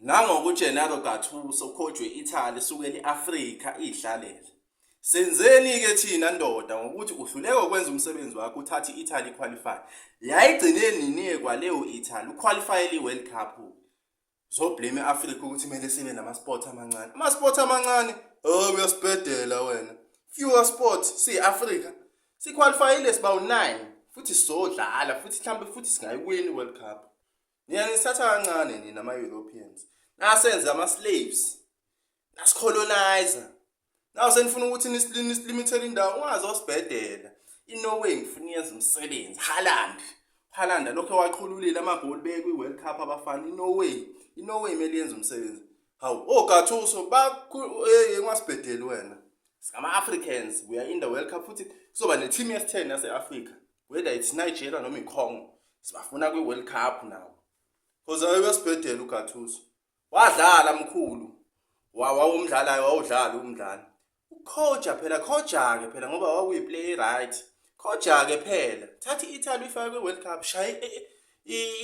Nangokuthi Gennaro Gattuso coach we-Italy sukela e-Afrika idlalele. Senzeni-ke thina ndoda ngokuthi uhluleka ukwenza umsebenzi wakho uthathe i-Italy qualify. Yayigcine nini kwaleyo Italy uqualify i-World Cup. Zoblame e-Afrika ukuthi kumele sibe nama-sport amancane. Ama-sport amancane, uyasibhedela wena. Fewer sports, si-Afrika. Siqualifyile sibawu 9 futhi sizodlala futhi mhlambe futhi singayiwini i-World Cup. Niyanisatha kancane nina ama-Europeans. Nasenze ama-slaves. Nasicolonizer. Nawu senifuna ukuthi nisilimited indawo ungaze osibhedela. INorway ngifuna yenza umsebenzi. Haaland lokho waqhululile amagoli bekwi World Cup abafana iNorway mele yenza umsebenzi. Hawu Gattuso ngasibhedeli wena. Singama Africans we are in the World Cup futhi kuzoba ne team yes10 yase-Africa. Whether it's Nigeria noma iCongo. Sibafuna kwi World Cup now. Cause ayasibhedela uGattuso. Wadlala mkhulu. Wawumdlalayo wawudlala umdlalo. Ucoacha phela ngoba wawuyiplay right. Coacha-ke phela. Thathi i-Italy ifake kwi-World Cup. Shaye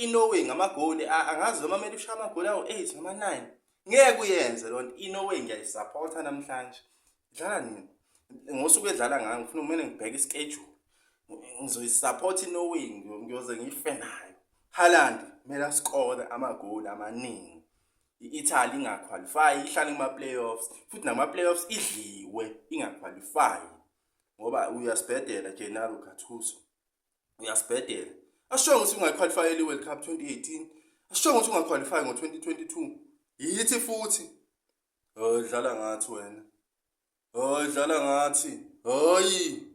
iNorway ngamagoli angazi noma kumele ushaya amagoli awu-8 noma 9. Ngeke uyenze lonto. iNorway ngiyayisupporta namhlanje. Dlala nini? Ngosuku edlala ngayo ngifuna kumele ngibheke ischedule. Ngizoyisupport iNorway ngiyoze ngife nayo. Haaland kumele ascore amagoli amaningi. I-Italy ingaqualify ihlale kuma-playoffs futhi nama-playoffs idliwe ingaqualify ngoba uyasibhedela Gennaro Gattuso. Uyasibhedela. Asho ukuthi ungaqualify i-World Cup 2018. Asho ukuthi ungaqualify ngo-2022. Yithi futhi. Dlala ngathi wena. Dlala ngathi. Hayi.